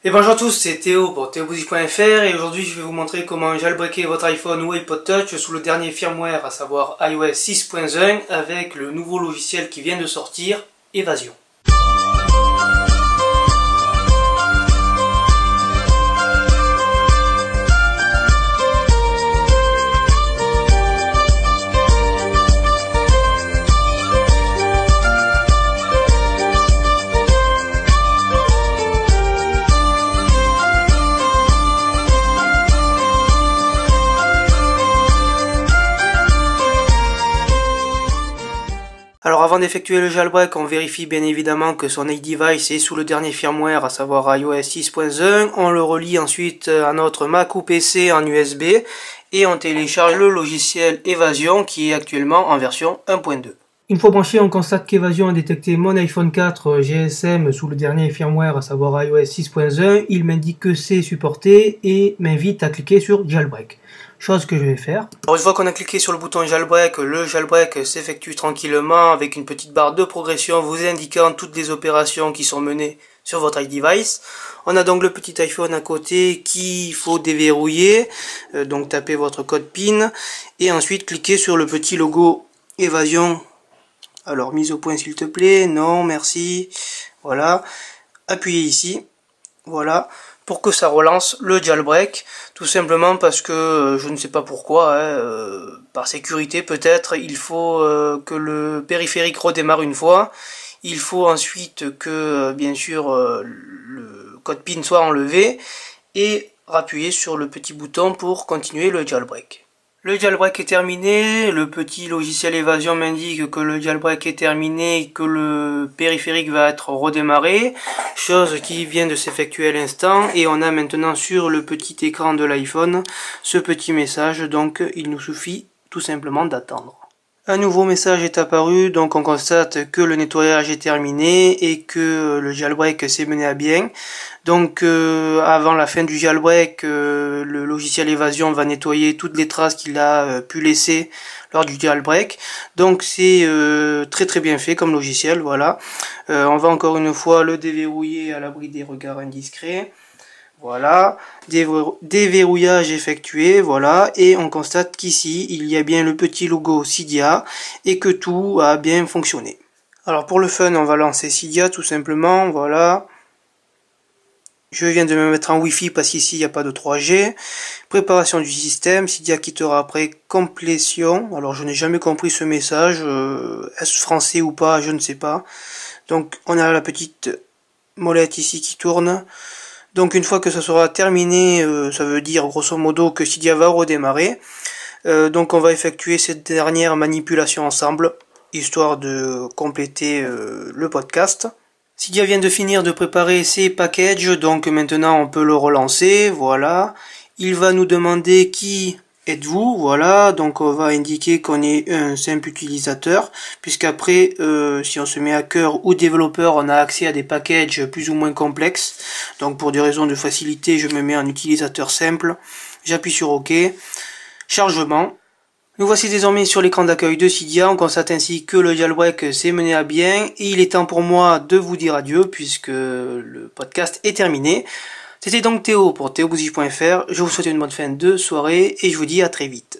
Et bonjour à tous, c'est Théo pour ThéoBouzy.fr et aujourd'hui je vais vous montrer comment jailbreaker votre iPhone ou iPod Touch sous le dernier firmware, à savoir iOS 6.1 avec le nouveau logiciel qui vient de sortir, Evasion. Alors avant d'effectuer le jailbreak, on vérifie bien évidemment que son iDevice est sous le dernier firmware, à savoir iOS 6.1. On le relie ensuite à notre Mac ou PC en USB et on télécharge le logiciel Evasion qui est actuellement en version 1.2. Une fois branché, on constate qu'Evasion a détecté mon iPhone 4 GSM sous le dernier firmware, à savoir iOS 6.1. Il m'indique que c'est supporté et m'invite à cliquer sur jailbreak. Chose que je vais faire. Alors une fois qu'on a cliqué sur le bouton jailbreak, le jailbreak s'effectue tranquillement avec une petite barre de progression vous indiquant toutes les opérations qui sont menées sur votre iDevice. On a donc le petit iPhone à côté qu'il faut déverrouiller, donc tapez votre code PIN et ensuite cliquez sur le petit logo Evasion. Alors mise au point s'il te plaît, non merci, voilà, appuyez ici, voilà, pour que ça relance le jailbreak, tout simplement parce que je ne sais pas pourquoi, par sécurité peut-être, il faut que le périphérique redémarre une fois, il faut ensuite que bien sûr le code PIN soit enlevé et appuyer sur le petit bouton pour continuer le jailbreak. Le jailbreak est terminé, le petit logiciel Evasion m'indique que le jailbreak est terminé et que le périphérique va être redémarré, chose qui vient de s'effectuer à l'instant, et on a maintenant sur le petit écran de l'iPhone ce petit message, donc il nous suffit tout simplement d'attendre. Un nouveau message est apparu, donc on constate que le nettoyage est terminé et que le jailbreak s'est mené à bien. Donc avant la fin du jailbreak, le logiciel Evasion va nettoyer toutes les traces qu'il a pu laisser lors du jailbreak. Donc c'est très bien fait comme logiciel, voilà. On va encore une fois le déverrouiller à l'abri des regards indiscrets. Voilà, déverrouillage effectué, voilà, et on constate qu'ici, il y a bien le petit logo Cydia et que tout a bien fonctionné. Alors pour le fun, on va lancer Cydia tout simplement, voilà. Je viens de me mettre en Wi-Fi parce qu'ici, il n'y a pas de 3G. Préparation du système, Cydia quittera après complétion. Alors je n'ai jamais compris ce message, est-ce français ou pas, je ne sais pas. Donc on a la petite molette ici qui tourne. Donc une fois que ça sera terminé, ça veut dire grosso modo que Cydia va redémarrer. Donc on va effectuer cette dernière manipulation ensemble, histoire de compléter le podcast. Cydia vient de finir de préparer ses packages, donc maintenant on peut le relancer, voilà. Il va nous demander qui êtes-vous, voilà, donc on va indiquer qu'on est un simple utilisateur, puisqu'après, si on se met hacker ou développeur, on a accès à des packages plus ou moins complexes, donc pour des raisons de facilité, je me mets en utilisateur simple, j'appuie sur OK, chargement. Nous voici désormais sur l'écran d'accueil de Cydia, on constate ainsi que le jailbreak s'est mené à bien, et il est temps pour moi de vous dire adieu, puisque le podcast est terminé. C'était donc Théo pour ThéoBouzy.fr, je vous souhaite une bonne fin de soirée et je vous dis à très vite.